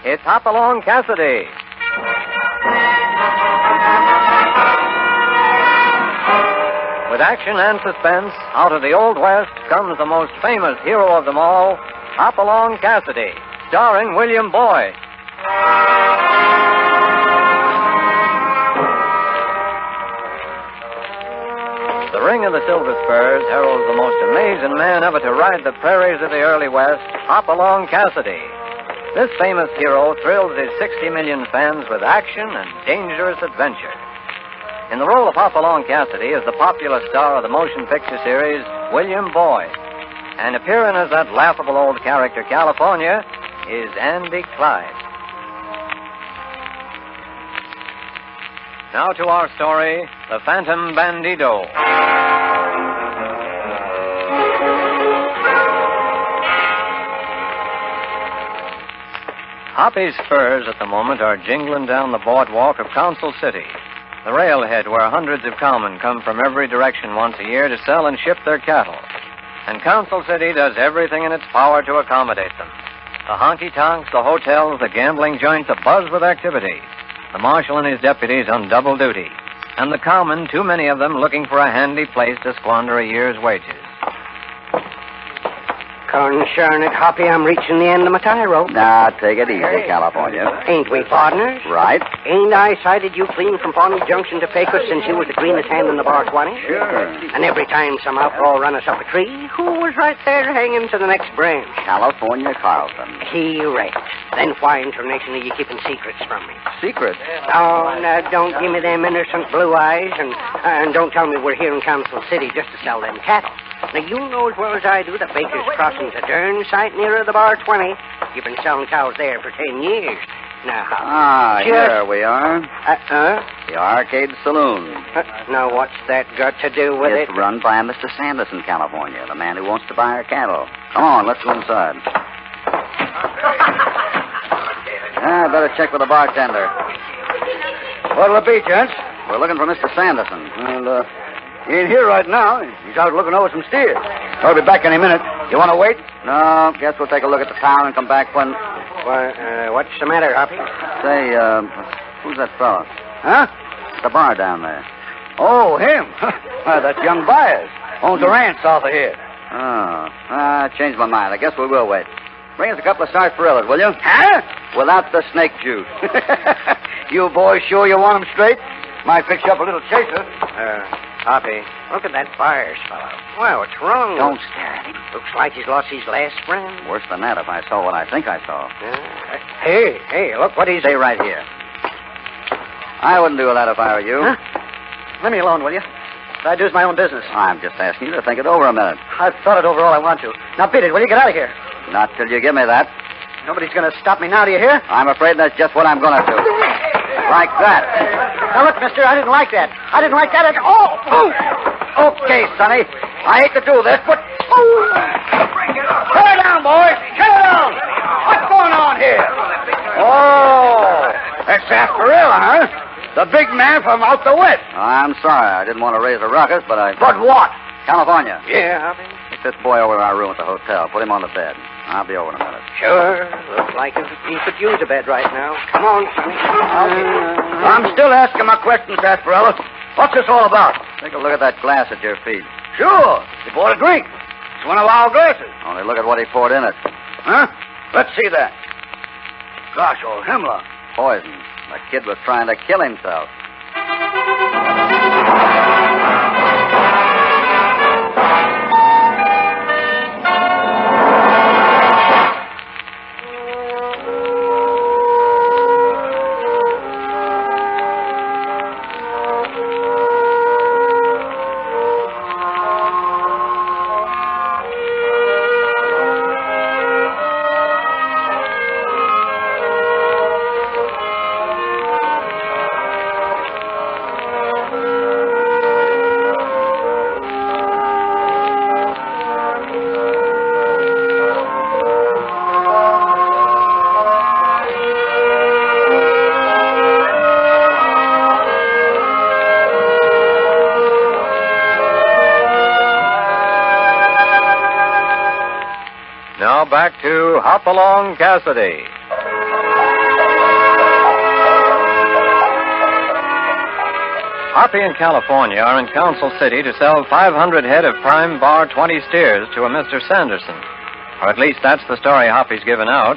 it's Hopalong Cassidy. With action and suspense, out of the Old West comes the most famous hero of them all, Hopalong Cassidy, starring William Boyd. The ring of the silver spurs heralds the most amazing man ever to ride the prairies of the early West, Hopalong Cassidy. This famous hero thrills his 60 million fans with action and dangerous adventure. In the role of Hopalong Cassidy is the popular star of the motion picture series, William Boyd. And appearing as that laughable old character, California, is Andy Clyde. Now to our story, The Phantom Bandito. Hoppy's spurs at the moment are jingling down the boardwalk of Council City, the railhead where hundreds of cowmen come from every direction once a year to sell and ship their cattle. And Council City does everything in its power to accommodate them. The honky-tonks, the hotels, the gambling joints abuzz with activity. The marshal and his deputies on double duty. And the cowmen, too many of them, looking for a handy place to squander a year's wages. Concern it, Hoppy, I'm reaching the end of my tie rope. Now, take it easy, California. Ain't we partners? Right. Ain't I sighted you clean from Pawnee Junction to Pecos since you was the greenest hand in the bar 20? Sure. And every time some outlaw run us up a tree, who was right there hanging to the next branch? California Carlton. He wrecked. Then why internationally you keeping secrets from me? Secrets? Oh, now, don't give me them innocent blue eyes, and don't tell me we're here in Council City just to sell them cattle. Now, you know as well as I do that Baker's Crossing's a darn sight nearer the bar 20. You've been selling cows there for 10 years. Now, here we are. The The Arcade Saloon. Now, what's that got to do with It's run by Mr. Sanderson, California, the man who wants to buy our cattle. Come on, let's go inside. I better check with the bartender. What'll it be, gents? We're looking for Mr. Sanderson. Well, he ain't here right now. He's out looking over some steers. I'll be back any minute. You want to wait? No, guess we'll take a look at the town and come back when... Why, what's the matter, Hoppy? Say, who's that fellow? Huh? At the bar down there. Oh, him. That's young Byers. Owns a ranch south of here. Oh, I changed my mind. I guess we will wait. Bring us a couple of sarsaparillas, will you? Huh? Without the snake juice. You boys sure you want 'em straight? Might fix you up a little chaser. Hoppy, look at that Byers fellow. Well, what's wrong? Don't stare at him. Looks like he's lost his last friend. Worse than that if I saw what I think I saw. Hey, look what he's... Stay right here. I wouldn't do that if I were you. Huh? Let me alone, will you? I do's my own business. I'm just asking you to think it over a minute. I've thought it over all I want to. Now, beat it. Will you get out of here? Not till you give me that. Nobody's going to stop me now, do you hear? I'm afraid that's just what I'm going to do. Like that. Now, look, mister, I didn't like that. I didn't like that at all. Okay, Sonny. I hate to do this, but... Shut her down, boys. Shut her down. What's going on here? Oh, that's sarsaparilla, huh? The big man from out the west. I'm sorry. I didn't want to raise a ruckus, but I... But what? California. Yeah, Hoppy. Take this boy over to our room at the hotel. Put him on the bed. I'll be over in a minute. Sure. Looks like he could use a bed right now. Come on, Sonny. I'm still asking my questions, sarsaparilla. What's this all about? Take a look at that glass at your feet. Sure. He bought a drink. It's one of our glasses. Only look at what he poured in it. Huh? Let's see that. Gosh, old hemlock. Poison. The kid was trying to kill himself. Now back to Hopalong Cassidy. Hoppy and California are in Council City to sell 500 head of prime bar 20 steers to a Mr. Sanderson. Or at least that's the story Hoppy's given out.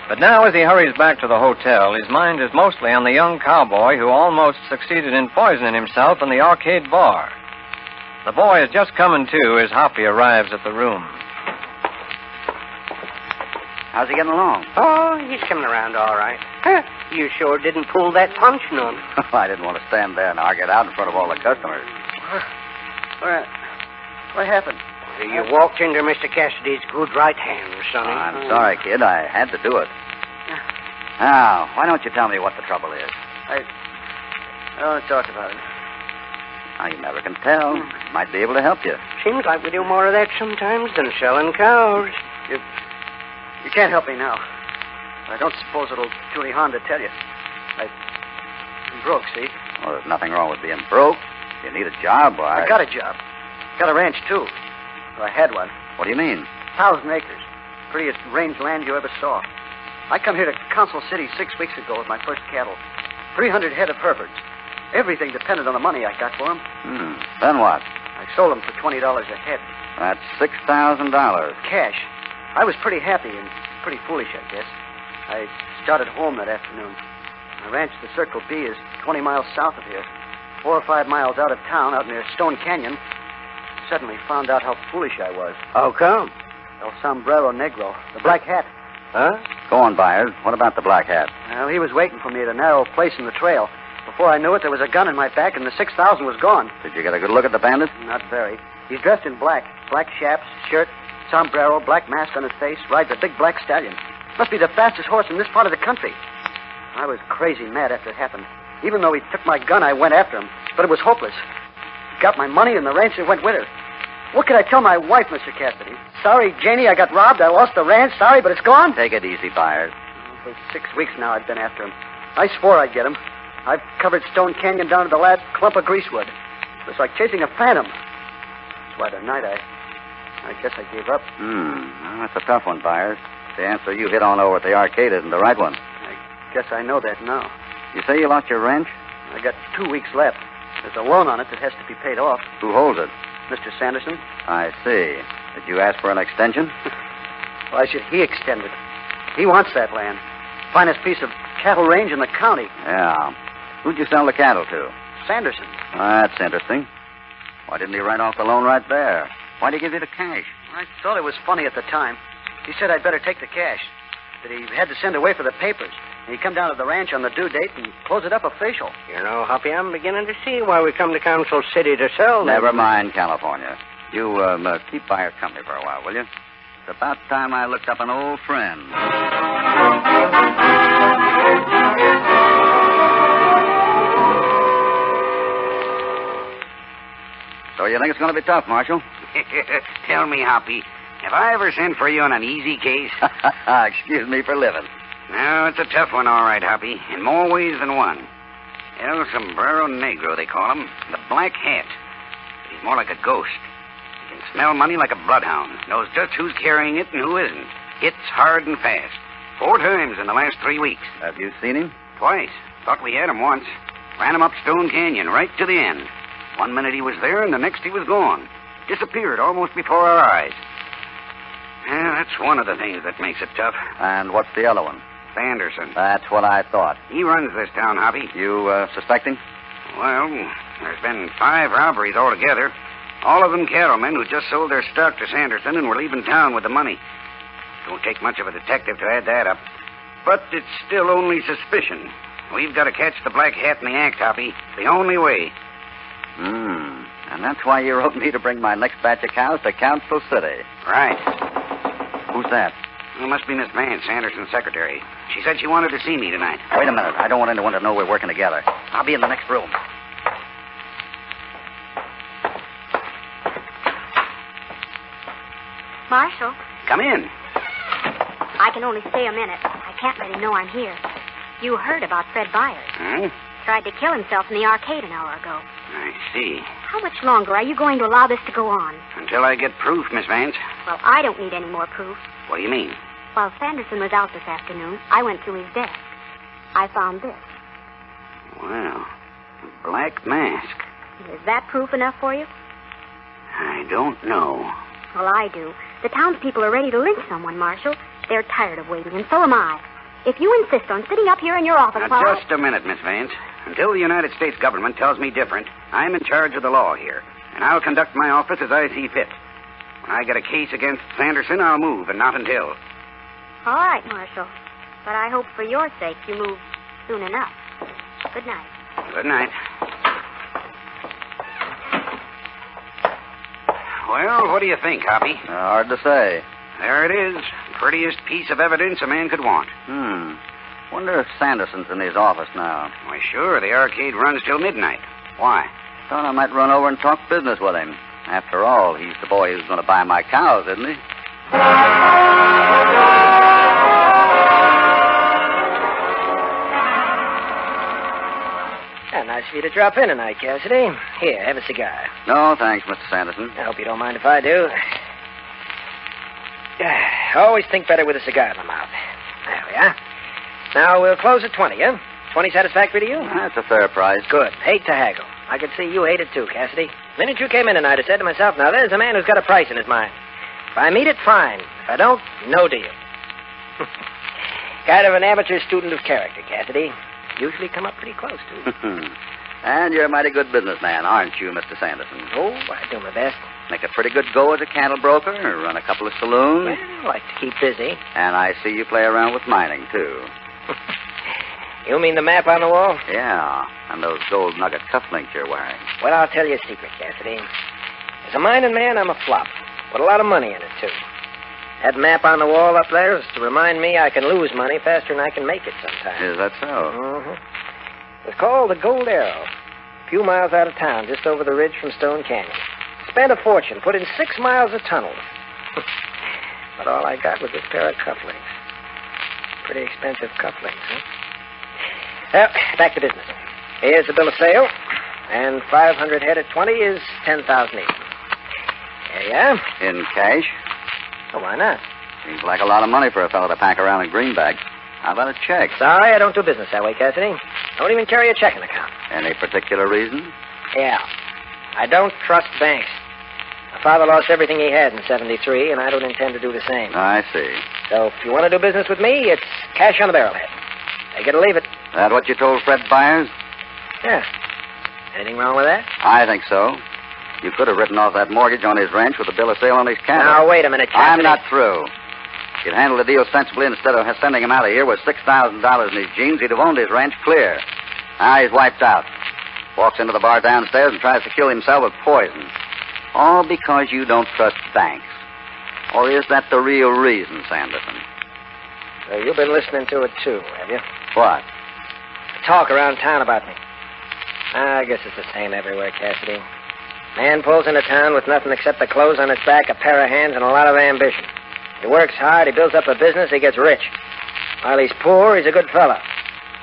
But now, as he hurries back to the hotel, his mind is mostly on the young cowboy who almost succeeded in poisoning himself in the arcade bar. The boy is just coming to as Hoppy arrives at the room. How's he getting along? Oh, he's coming around all right. Huh. You sure didn't pull that punch on him. I didn't want to stand there and argue it out in front of all the customers. What happened? You walked into Mr. Cassidy's good right hand, Sonny. I'm sorry, kid. I had to do it. Now, why don't you tell me what the trouble is? I don't want to talk about it. Now, you never can tell. Might be able to help you. Seems like we do more of that sometimes than selling cows. You can't help me now. I don't suppose it'll do any harm to tell you. I'm broke, see? Well, there's nothing wrong with being broke. If you need a job, why... I got a job. Got a ranch, too. Well, I had one. What do you mean? 1,000 acres. Prettiest range land you ever saw. I come here to Council City 6 weeks ago with my first cattle. 300 head of Herefords. Everything depended on the money I got for them. Then what? I sold them for $20 a head. That's $6,000. Cash. I was pretty happy and pretty foolish, I guess. I started home that afternoon. My ranch, the Circle B, is 20 miles south of here. 4 or 5 miles out of town, out near Stone Canyon. Suddenly found out how foolish I was. How come? El Sombrero Negro, the black hat. Huh? Go on, Byers. What about the black hat? Well, he was waiting for me at a narrow place in the trail. Before I knew it, there was a gun in my back, and the 6,000 was gone. Did you get a good look at the bandit? Not very. He's dressed in black. Black chaps, shirt, sombrero, black mask on his face, rides a big black stallion. Must be the fastest horse in this part of the country. I was crazy mad after it happened. Even though he took my gun, I went after him. But it was hopeless. He got my money and the ranch and went with her. What could I tell my wife, Mr. Cassidy? Sorry, Janie, I got robbed. I lost the ranch. Sorry, but it's gone. Take it easy, Byers. For 6 weeks now, I've been after him. I swore I'd get him. I've covered Stone Canyon down to the last clump of greasewood. It was like chasing a phantom. That's why tonight I guess I gave up. Well, that's a tough one, Byers. The answer you hit on over at the arcade isn't the right one. I guess I know that now. You say you lost your ranch? I got 2 weeks left. There's a loan on it that has to be paid off. Who holds it? Mr. Sanderson. I see. Did you ask for an extension? Why should he extend it? He wants that land. Finest piece of cattle range in the county. Yeah. Who'd you sell the cattle to? Sanderson. That's interesting. Why didn't he write off the loan right there? Why'd he give you the cash? I thought it was funny at the time. He said I'd better take the cash. That he had to send away for the papers. And he'd come down to the ranch on the due date and close it up official. You know, Hoppy, I'm beginning to see why we come to Council City to sell them. Never mind, California. You keep Byers company for a while, will you? It's about time I looked up an old friend. So you think it's going to be tough, Marshal? Tell me, Hoppy, have I ever sent for you on an easy case? Excuse me for living. No, it's a tough one, all right, Hoppy, in more ways than one. El Sombrero Negro, they call him. The black hat. He's more like a ghost. He can smell money like a bloodhound. Knows just who's carrying it and who isn't. Hits hard and fast. 4 times in the last 3 weeks. Have you seen him? Twice. Thought we had him once. Ran him up Stone Canyon right to the end. 1 minute he was there, and the next he was gone. Disappeared almost before our eyes. Yeah, that's one of the things that makes it tough. And what's the other one? Sanderson. That's what I thought. He runs this town, Hoppy. You suspect him? Well, there's been 5 robberies altogether. All of them cattlemen who just sold their stock to Sanderson and were leaving town with the money. Don't take much of a detective to add that up. But it's still only suspicion. We've got to catch the black hat in the act, Hoppy. The only way. And that's why you wrote me to bring my next batch of cows to Council City. Right. Who's that? It must be Miss Vance, Sanderson's secretary. She said she wanted to see me tonight. Wait a minute. I don't want anyone to know we're working together. I'll be in the next room. Marshal, Come in. I can only stay a minute. I can't let him know I'm here. You heard about Fred Byers. Huh? Tried to kill himself in the arcade an hour ago. I see. How much longer are you going to allow this to go on? Until I get proof, Miss Vance. Well, I don't need any more proof. What do you mean? While Sanderson was out this afternoon, I went to his desk. I found this. Well, Black mask. Is that proof enough for you? I don't know. Well, I do. The townspeople are ready to lynch someone, Marshal. They're tired of waiting, and so am I. If you insist on sitting up here in your office Now, while just a minute, Miss Vance. Until the United States government tells me different, I'm in charge of the law here, and I'll conduct my office as I see fit. When I get a case against Sanderson, I'll move, and not until. All right, Marshal. But I hope for your sake you move soon enough. Good night. Good night. Well, what do you think, Hoppy? Hard to say. There it is. Prettiest piece of evidence a man could want. Wonder if Sanderson's in his office now. Why, sure. The arcade runs till midnight. Why? Thought I might run over and talk business with him. After all, he's the boy who's going to buy my cows, isn't he? Nice of you to drop in tonight, Cassidy. Here, have a cigar. No, thanks, Mr. Sanderson. I hope you don't mind if I do. Always think better with a cigar in the mouth. There we are. Now, we'll close at 20, huh? 20 satisfactory to you? That's a fair price. Good. Hate to haggle. I could see you hate it too, Cassidy. The minute you came in tonight, I said to myself, now there's a man who's got a price in his mind. If I meet it, fine. If I don't, no deal. Kind of an amateur student of character, Cassidy. Usually come up pretty close to. And you're a mighty good businessman, aren't you, Mr. Sanderson? Oh, I do my best. Make a pretty good go as a cattle broker, run a couple of saloons. Well, I like to keep busy. And I see you play around with mining, too. You mean the map on the wall? Yeah, and those gold nugget cufflinks you're wearing. Well, I'll tell you a secret, Cassidy. As a mining man, I'm a flop. With a lot of money in it, too. That map on the wall up there is to remind me I can lose money faster than I can make it sometimes. Is that so? Mm-hmm. It's called the Gold Arrow. A few miles out of town, just over the ridge from Stone Canyon. Spent a fortune, put in 6 miles of tunnels. But all I got was this pair of cufflinks. Pretty expensive cufflinks, huh? Well, back to business. Here's the bill of sale. And 500 head at 20 is 10,000 even. There you are. In cash? Oh, why not? Seems like a lot of money for a fellow to pack around in greenbacks. How about a check? Sorry, I don't do business that way, Cassidy. Don't even carry a checking account. Any particular reason? Yeah. I don't trust banks. My father lost everything he had in 73, and I don't intend to do the same. I see. So if you want to do business with me, it's cash on the barrelhead. Take it or leave it. That what you told Fred Byers? Yeah. Anything wrong with that? I think so. You could have written off that mortgage on his ranch with a bill of sale on his cattle. Now, wait a minute, Cassidy. I'm not through. If you'd handled the deal sensibly instead of sending him out of here with $6,000 in his jeans, he'd have owned his ranch clear. Now he's wiped out. Walks into the bar downstairs and tries to kill himself with poison. All because you don't trust banks. Or is that the real reason, Sanderson? So you've been listening to it, too, have you? What? Talk around town about me. I guess it's the same everywhere, Cassidy. Man pulls into town with nothing except the clothes on his back, a pair of hands, and a lot of ambition. He works hard, he builds up a business, he gets rich. While he's poor, he's a good fella.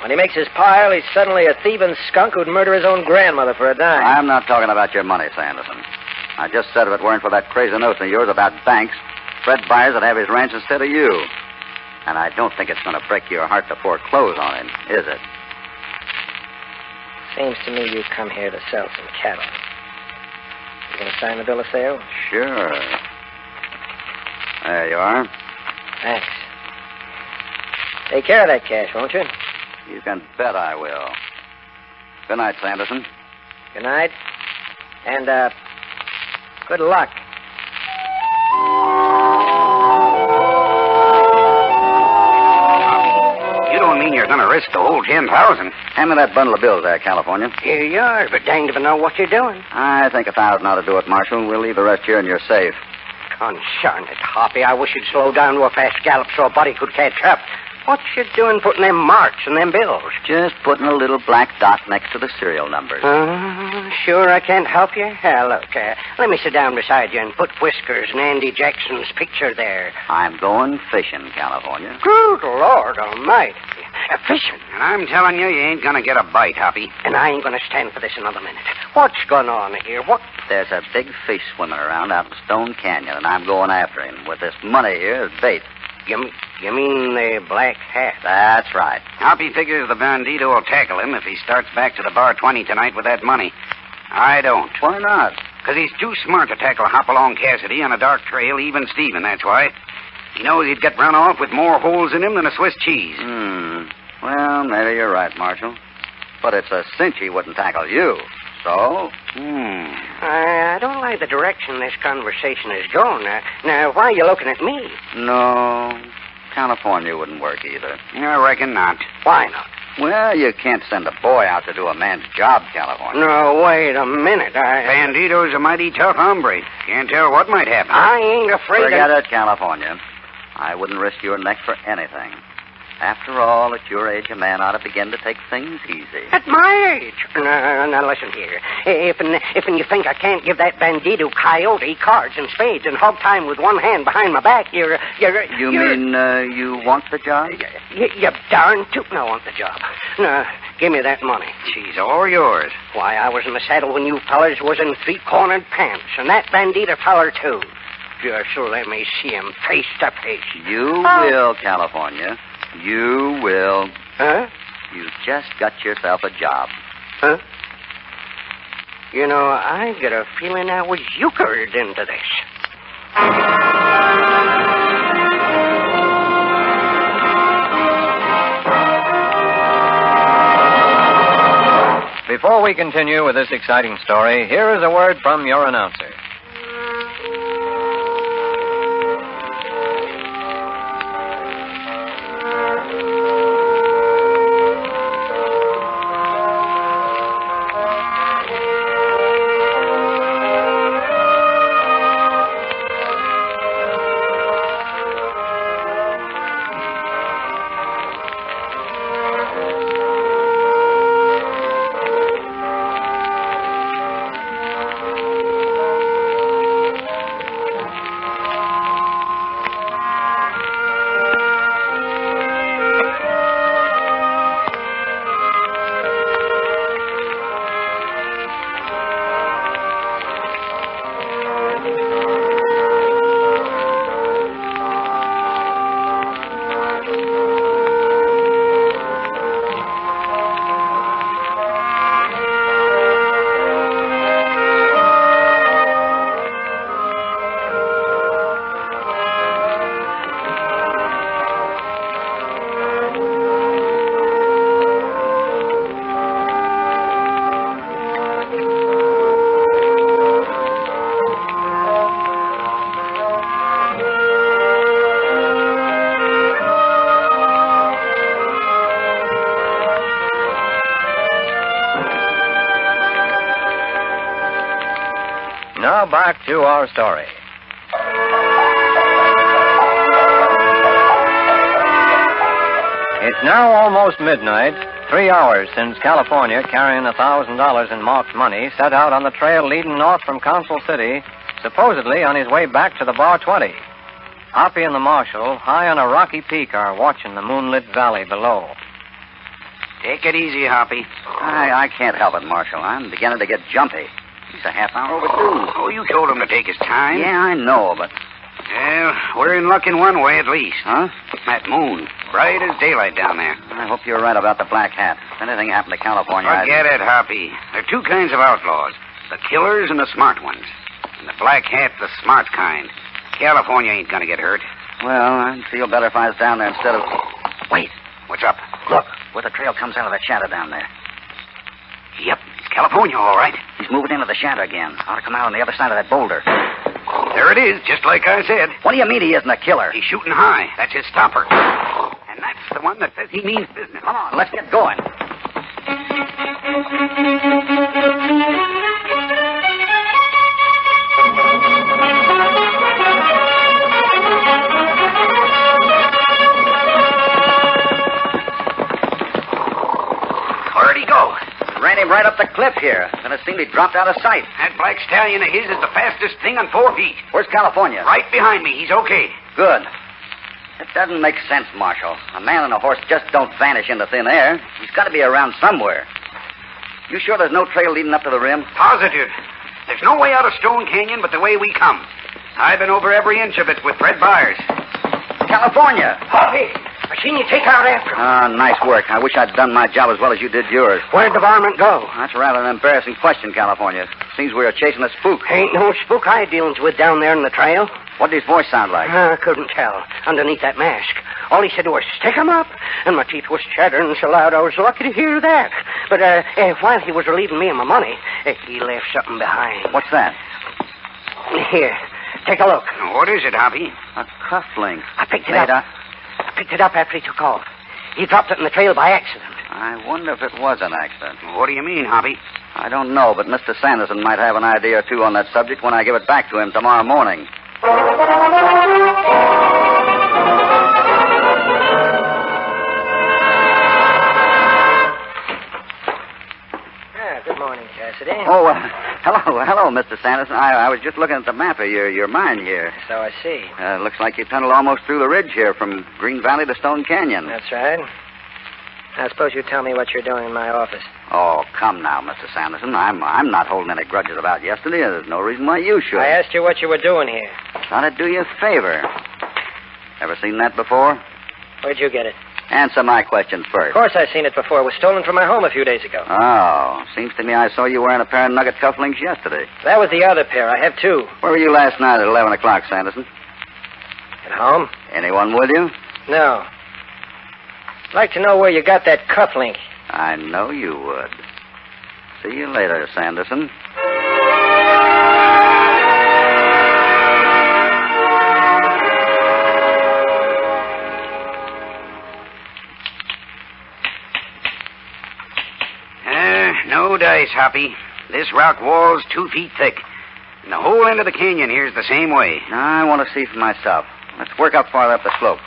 When he makes his pile, he's suddenly a thieving skunk who'd murder his own grandmother for a dime. I'm not talking about your money, Sanderson. I just said if it weren't for that crazy notion of yours about banks, Fred Byers would have his ranch instead of you. And I don't think it's going to break your heart to foreclose on him, is it? Seems to me you come here to sell some cattle. You going to sign the bill of sale? Sure. There you are. Thanks. Take care of that cash, won't you? You can bet I will. Good night, Sanderson. Good night. And, good luck. You don't mean you're going to risk the whole 10,000? Hand me that bundle of bills there, California. Here you are, but danged if I know what you're doing. I think 1,000 ought to do it, Marshal. We'll leave the rest here in your safe. Concern it, Hoppy. I wish you'd slow down to a fast gallop so a body could catch up. What you doing putting them marks in them bills? Just putting a little black dot next to the serial numbers. Sure I can't help you? Look, let me sit down beside you and put Whiskers and Andy Jackson's picture there. I'm going fishing, California. Good Lord Almighty. Fishing? And I'm telling you, you ain't going to get a bite, Hoppy. And I ain't going to stand for this another minute. What's going on here? What? There's a big fish swimming around out in Stone Canyon, and I'm going after him with this money here as bait. You mean You mean the black hat? That's right. Hoppy figures the Bandito will tackle him if he starts back to the bar 20 tonight with that money. I don't. Why not? Because he's too smart to tackle Hopalong Cassidy on a dark trail, even Steven, that's why. He knows he'd get run off with more holes in him than a Swiss cheese. Well, maybe you're right, Marshal. But it's a cinch he wouldn't tackle you. So? I don't like the direction this conversation is going. Now, why are you looking at me? No. California wouldn't work either. I reckon not. Why not? Well, you can't send a boy out to do a man's job, California. No, wait a minute. Bandito's a mighty tough hombre. Can't tell what might happen. I ain't afraid Forget it, California. I wouldn't risk your neck for anything. After all, at your age, a man ought to begin to take things easy. At my age? Now listen here. If you think I can't give that Bandito coyote cards and spades and hog time with one hand behind my back, You mean you want the job? You darn tootin' I want the job. Now, give me that money. She's all yours. Why, I was in the saddle when you fellers was in three-cornered pants, and that Bandito feller, too. Just let me see him face to face. You will, California. You will. Huh? You just got yourself a job. Huh? You know, I get a feeling I was euchred into this. Before we continue with this exciting story, here is a word from your announcer. Now back to our story. It's now almost midnight, 3 hours since California, carrying $1,000 in marked money, set out on the trail leading north from Council City, supposedly on his way back to the Bar 20. Hoppy and the marshal, high on a rocky peak, are watching the moonlit valley below. Take it easy, Hoppy. I can't help it, Marshal. I'm beginning to get jumpy. He's a half hour overdue. Oh, you told him to take his time. Yeah, I know, but... Well, we're in luck in one way, at least. Huh? That moon. Bright as daylight down there. I hope you're right about the black hat. If anything happened to California, Forget it, Hoppy. There are two kinds of outlaws. The killers and the smart ones. And the black hat, the smart kind. California ain't gonna get hurt. Well, I'd feel better if I was down there instead of... Wait. What's up? Look, where the trail comes out of that shadow down there. Yep, it's California, all right. He's moving into the shadow again. Ought to come out on the other side of that boulder. There it is, just like I said. What do you mean he isn't a killer? He's shooting high. That's his stopper. And that's the one that says he means business. Come on, let's get going. Where'd he go? Ran him right up the cliff here. Then it seemed he dropped out of sight. That black stallion of his is the fastest thing on 4 feet. Where's California? Right behind me. He's okay. Good. It doesn't make sense, Marshal. A man and a horse just don't vanish into thin air. He's got to be around somewhere. You sure there's no trail leading up to the rim? Positive. There's no way out of Stone Canyon but the way we come. I've been over every inch of it with Fred Byers. California. Hoppy, I seen you take out after him. Ah, nice work. I wish I'd done my job as well as you did yours. Where'd the varmint go? That's rather an embarrassing question, California. Seems we were chasing a spook. Ain't no spook I dealings with down there in the trail. What did his voice sound like? I couldn't tell. Underneath that mask. All he said was, stick 'em up. And my teeth was chattering so loud I was lucky to hear that. But while he was relieving me of my money, he left something behind. What's that? Here, take a look. What is it, Hoppy? A cufflink. I picked it up. I picked it up after he took off. He dropped it in the trail by accident. I wonder if it was an accident. What do you mean, Hoppy? I don't know, but Mr. Sanderson might have an idea or two on that subject when I give it back to him tomorrow morning. Good morning, Cassidy. Oh, hello, Mr. Sanderson. I was just looking at the map of your mine here. So I see. Looks like you tunneled almost through the ridge here from Green Valley to Stone Canyon. That's right. Now, suppose you tell me what you're doing in my office. Oh, come now, Mr. Sanderson. I'm not holding any grudges about yesterday. There's no reason why you should. I asked you what you were doing here. Thought I'd do you a favor. Ever seen that before? Where'd you get it? Answer my question first. Of course I've seen it before. It was stolen from my home a few days ago. Oh, seems to me I saw you wearing a pair of nugget cufflinks yesterday. That was the other pair. I have two. Where were you last night at 11 o'clock, Sanderson? At home? Anyone with you? No. I'd like to know where you got that cufflink. I know you would. See you later, Sanderson. No dice, Hoppy. This rock wall's 2 feet thick. And the whole end of the canyon here's the same way. I want to see for myself. Let's work up farther up the slope.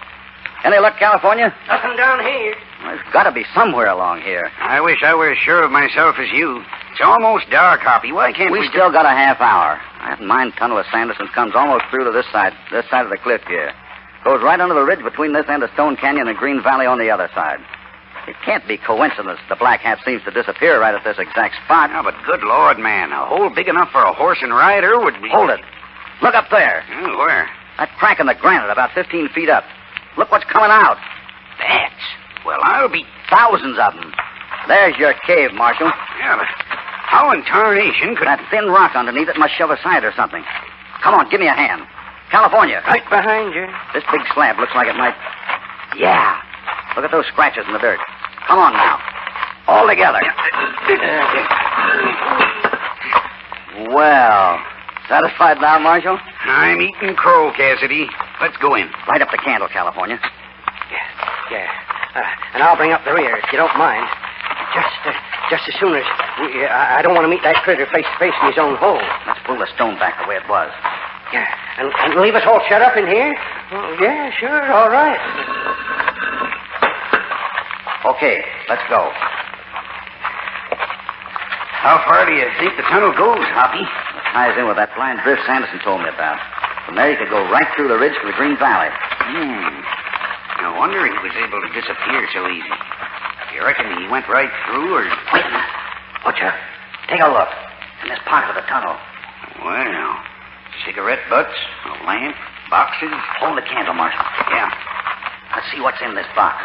Any luck, California? Nothing down here. Well, there's got to be somewhere along here. I wish I were as sure of myself as you. It's almost dark, Hoppy. Why can't we... We still got a half hour. That mine tunnel of Sanderson's comes almost through to this side of the cliff here. Goes right under the ridge between this end of Stone Canyon and Green Valley on the other side. It can't be coincidence the black hat seems to disappear right at this exact spot. Oh, but good Lord, man. A hole big enough for a horse and rider would be... Hold it. Look up there. Oh, where? That crack in the granite about 15 feet up. Look what's coming out. Bats. Well, I'll be... Thousands of them. There's your cave, Marshal. Yeah, but how in tarnation could... That thin rock underneath it must shove aside or something. Come on, give me a hand. California. Right behind you. This big slab looks like it might... Yeah. Look at those scratches in the dirt. Come on now. All together. Well, satisfied now, Marshal? I'm eating crow, Cassidy. Let's go in. Light up the candle, California. Yeah. And I'll bring up the rear, if you don't mind. Just as soon as... I don't want to meet that critter face to face in his own hole. Let's pull the stone back the way it was. Yeah. And leave us all shut up in here? Well, yeah, sure, all right. Okay, let's go. How far do you think the tunnel goes, Hoppy? It ties in with that blind drift Sanderson told me about. From there, you could go right through the ridge to the Green Valley. No wonder he was able to disappear so easy. You reckon he went right through, or... Wait a minute. Butcher, take a look. In this pocket of the tunnel. Well, cigarette butts, a lamp, boxes. Hold the candle, Marshal. Yeah. Let's see what's in this box.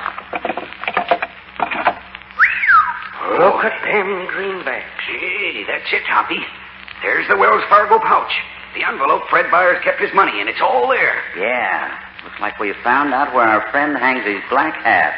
Look at them greenbacks. Gee, that's it, Hoppy. There's the Wells Fargo pouch. The envelope Fred Byers kept his money in. It's all there. Yeah. Looks like we found out where our friend hangs his black hat.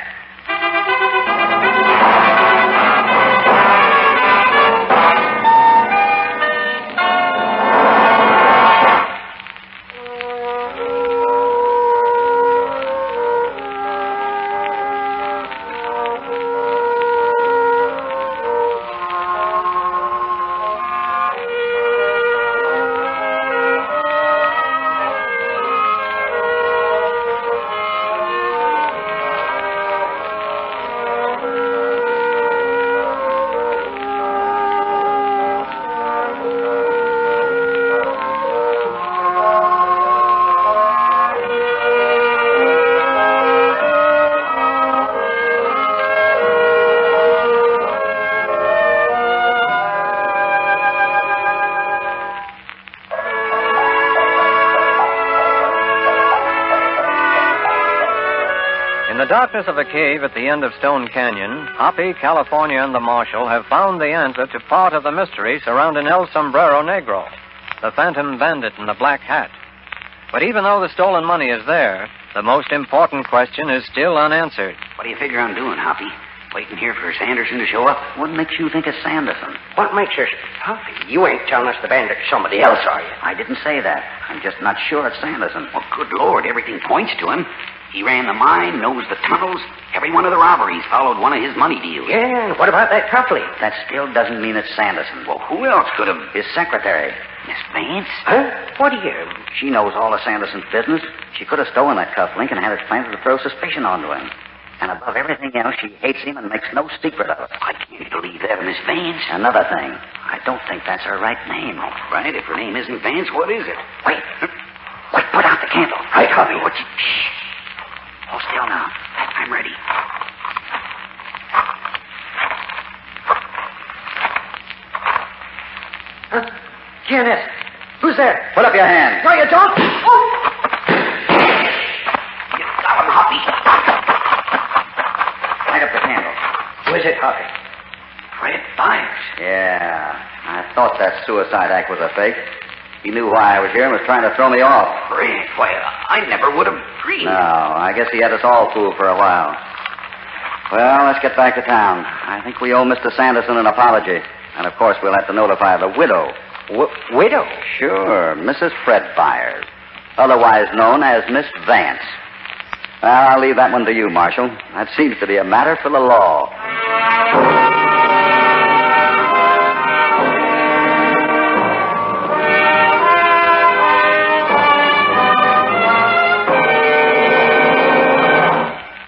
darkness of a cave at the end of Stone Canyon, Hoppy, California, and the Marshal have found the answer to part of the mystery surrounding El Sombrero Negro, the phantom bandit in the black hat. But even though the stolen money is there, the most important question is still unanswered. What do you figure on doing, Hoppy? Waiting here for Sanderson to show up? What makes you think it's Sanderson? What makes you... Hoppy, you ain't telling us the bandit's somebody else, are you? I didn't say that. I'm just not sure it's Sanderson. Well, good Lord, everything points to him. He ran the mine, knows the tunnels. Every one of the robberies followed one of his money deals. Yeah, and what about that Tuffley? That still doesn't mean it's Sanderson. Well, who else could have... His secretary. Miss Vance? Huh? What do you... She knows all of Sanderson's business. She could have stolen that cufflink and had it planted to throw suspicion onto him. And above everything else, she hates him and makes no secret of it. I can't believe that, Miss Vance. Another thing, I don't think that's her right name. All right, if her name isn't Vance, what is it? Wait, put out the candle. Right, Hoppy. Shh. Hold still now. I'm ready. Janet, who's there? Put up your hand. No, you don't. Oh! You got him, Hoppy. Light up the candle. Who is it, Hoppy? Fred Byers. Yeah, I thought that suicide act was a fake. He knew why I was here and was trying to throw me off. Fred, why, I never would have dreamed. No, I guess he had us all fooled for a while. Well, let's get back to town. I think we owe Mr. Sanderson an apology. And, of course, we'll have to notify the widow. Widow? Sure, Mrs. Fred Byers, otherwise known as Miss Vance. Well, I'll leave that one to you, Marshal. That seems to be a matter for the law.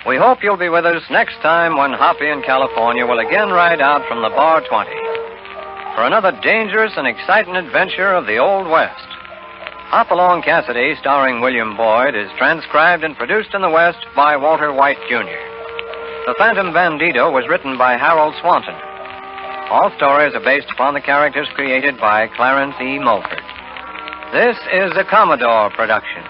We hope you'll be with us next time when Hoppy in California will again ride out from the Bar 20 for another dangerous and exciting adventure of the Old West. Hopalong Cassidy, starring William Boyd, is transcribed and produced in the West by Walter White, Jr. The Phantom Bandito was written by Harold Swanton. All stories are based upon the characters created by Clarence E. Mulford. This is a Commodore production.